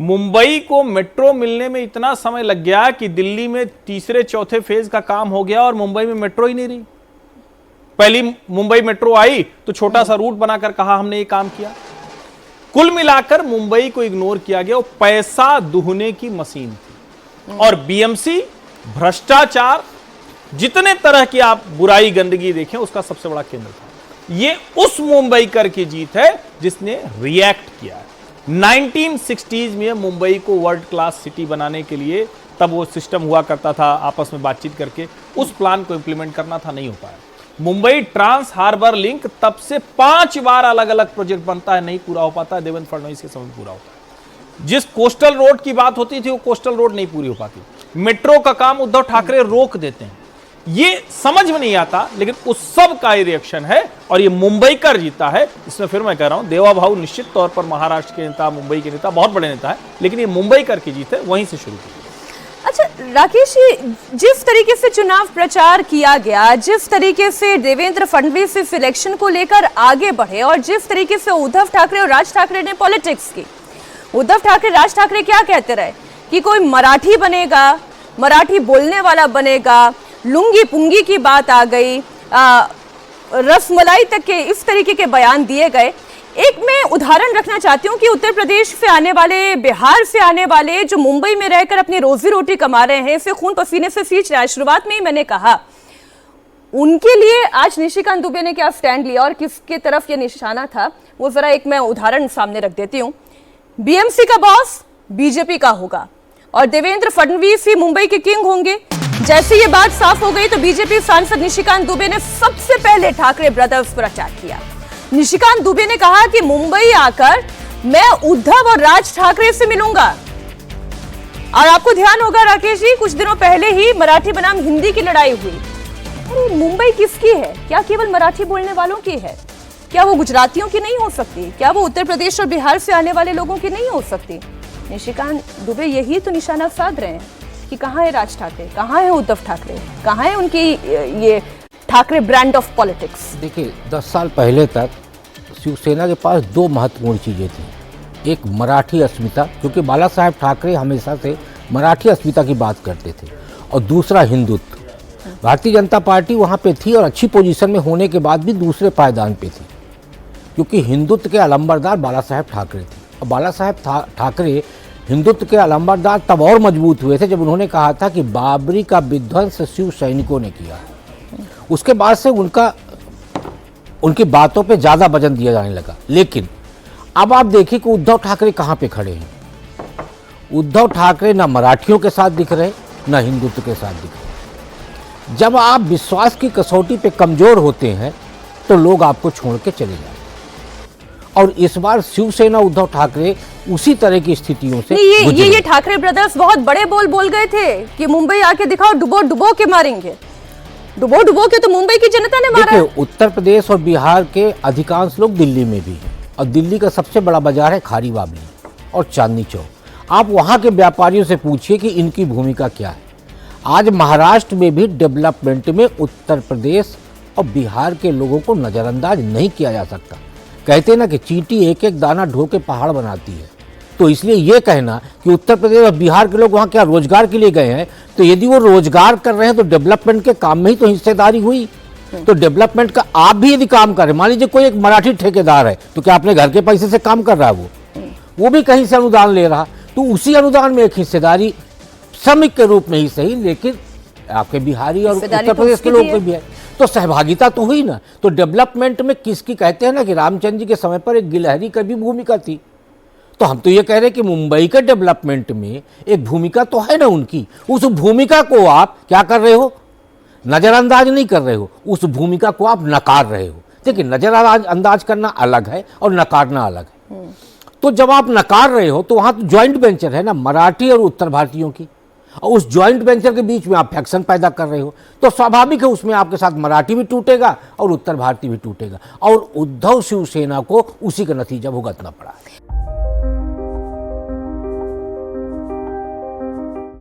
मुंबई को मेट्रो मिलने में इतना समय लग गया कि दिल्ली में तीसरे चौथे फेज का काम हो गया और मुंबई में मेट्रो ही नहीं रही। पहली मुंबई मेट्रो आई तो छोटा सा रूट बनाकर कहा हमने ये काम किया। कुल मिलाकर मुंबई को इग्नोर किया गया। वो पैसा दुहने की मशीन थी और बीएमसी भ्रष्टाचार, जितने तरह की आप बुराई गंदगी देखें, उसका सबसे बड़ा केंद्र था। ये उस मुंबईकर की जीत है जिसने रिएक्ट किया है। 1960s में मुंबई को वर्ल्ड क्लास सिटी बनाने के लिए, तब वो सिस्टम हुआ करता था आपस में बातचीत करके, उस प्लान को इंप्लीमेंट करना था, नहीं हो पाया। मुंबई ट्रांस हार्बर लिंक तब से 5 बार अलग अलग प्रोजेक्ट बनता है, नहीं पूरा हो पाता है। देवेंद्र फडणवीस के समय पूरा होता है। जिस कोस्टल रोड की बात होती थी वो कोस्टल रोड नहीं पूरी हो पाती। मेट्रो का काम उद्धव ठाकरे रोक देते हैं। ये समझ में नहीं आता, लेकिन उस सब का ही रिएक्शन है और ये मुंबई कर जीता है। इसमें फिर मैं कह रहा हूं, देवा भाऊ निश्चित तौर पर महाराष्ट्र के नेता, मुंबई के नेता, बहुत बड़े नेता है, लेकिन ये मुंबई कर की जीत है, वहीं से शुरू की। अच्छा राकेश जी, जिस तरीके से चुनाव प्रचार किया गया, जिस तरीके से देवेंद्र फडणवीस इस इलेक्शन को लेकर आगे बढ़े और जिस तरीके से उद्धव ठाकरे और राज ठाकरे ने पॉलिटिक्स की, उद्धव ठाकरे राज ठाकरे क्या कहते रहे कि कोई मराठी बनेगा, मराठी बोलने वाला बनेगा, लुंगी पुंगी की बात आ गई, रसमलाई तक के इस तरीके के बयान दिए गए। एक मैं उदाहरण रखना चाहती हूँ कि उत्तर प्रदेश से आने वाले, बिहार से आने वाले, जो मुंबई में रहकर अपनी रोजी रोटी कमा रहे हैं, इसे खून पसीने से सींच रहा है। शुरुआत में ही मैंने कहा, उनके लिए आज निशिकांत दुबे ने क्या स्टैंड लिया और किसके तरफ ये निशाना था, वो जरा एक मैं उदाहरण सामने रख देती हूँ। बीएमसी का बॉस बीजेपी का होगा और देवेंद्र फडणवीस ही मुंबई के किंग होंगे। जैसे ये बात साफ हो गई तो बीजेपी सांसद निशिकांत दुबे ने सबसे पहले ठाकरे ब्रदर्स पर अटैक किया। निशिकांत दुबे ने कहा कि मुंबई आकर मैं उद्धव और राज ठाकरे से मिलूंगा। और आपको ध्यान होगा राकेश जी, कुछ दिनों पहले ही मराठी बनाम हिंदी की लड़ाई हुई। अरे मुंबई किसकी है? क्या केवल मराठी बोलने वालों की है? क्या वो गुजरातियों की नहीं हो सकती? क्या वो उत्तर प्रदेश और बिहार से आने वाले लोगों की नहीं हो सकती? निशिकांत दुबे यही तो निशाना साध रहे हैं कि कहाँ है राज ठाकरे, कहाँ है उद्धव ठाकरे, कहाँ है उनकी ये ठाकरे ब्रांड ऑफ पॉलिटिक्स। देखिए 10 साल पहले तक शिवसेना के पास 2 महत्वपूर्ण चीज़ें थी। एक मराठी अस्मिता, क्योंकि बाला साहेब ठाकरे हमेशा से मराठी अस्मिता की बात करते थे, और दूसरा हिंदुत्व। भारतीय जनता पार्टी वहाँ पे थी और अच्छी पोजीशन में होने के बाद भी दूसरे पायदान पे थी, क्योंकि हिंदुत्व के अलंबरदार बाला साहेब ठाकरे थे। और बाला साहेब ठाकरे हिंदुत्व के अलंबरदार तब और मजबूत हुए थे जब उन्होंने कहा था कि बाबरी का विध्वंस शिव सैनिकों ने किया। उसके बाद से उनकी बातों पे ज़्यादा वजन दिया जाने लगा। लेकिन अब आप देखिए कि उद्धव ठाकरे कहाँ पे खड़े हैं। उद्धव ठाकरे ना मराठियों के साथ दिख रहे, ना हिंदुत्व के साथ दिख रहे। जब आप विश्वास की कसौटी पे कमज़ोर होते हैं तो लोग आपको छोड़ के चले जाते हैं। और इस बार शिवसेना उद्धव ठाकरे उसी तरह की स्थितियों से ये ठाकरे ब्रदर्स बहुत बड़े बोल गए थे कि मुंबई आके दिखाओ, डुबो डुबो के मारेंगे। डुबो डुबो के तो मुंबई की जनता ने मारा। देखिए उत्तर प्रदेश और बिहार के अधिकांश लोग दिल्ली में भी हैं, और दिल्ली का सबसे बड़ा बाजार है खारी बावली और चांदनी चौक। आप वहाँ के व्यापारियों से पूछिए कि इनकी भूमिका क्या है। आज महाराष्ट्र में भी डेवलपमेंट में उत्तर प्रदेश और बिहार के लोगों को नज़रअंदाज नहीं किया जा सकता। कहते हैं ना कि चींटी एक एक दाना ढो के पहाड़ बनाती है। तो इसलिए ये कहना कि उत्तर प्रदेश और बिहार के लोग वहाँ क्या रोजगार के लिए गए हैं, तो यदि वो रोजगार कर रहे हैं तो डेवलपमेंट के काम में ही तो हिस्सेदारी हुई। तो डेवलपमेंट का आप भी यदि काम कर रहे हैं, मान लीजिए कोई एक मराठी ठेकेदार है, तो क्या अपने घर के पैसे से काम कर रहा है? वो भी कहीं से अनुदान ले रहा, तो उसी अनुदान में एक हिस्सेदारी श्रमिक के रूप में ही सही, लेकिन आपके बिहारी और उत्तर प्रदेश के लोग भी है, तो सहभागिता तो हुई ना। तो डेवलपमेंट में किसकी, कहते हैं ना कि रामचंद्र जी के समय पर एक गिलहरी की भी भूमिका थी। तो हम तो ये कह रहे हैं कि मुंबई के डेवलपमेंट में एक भूमिका तो है ना उनकी। उस भूमिका को आप क्या कर रहे हो? नज़रअंदाज नहीं कर रहे हो, उस भूमिका को आप नकार रहे हो। देखिए नज़रअंदाज करना अलग है और नकारना अलग है। तो जब आप नकार रहे हो तो वहाँ तो ज्वाइंट वेंचर है ना, मराठी और उत्तर भारतीयों की, और उस ज्वाइंट वेंचर के बीच में आप फैक्शन पैदा कर रहे हो, तो स्वाभाविक है उसमें आपके साथ मराठी भी टूटेगा और उत्तर भारतीय भी टूटेगा, और उद्धव शिवसेना को उसी का नतीजा भुगतना पड़ा।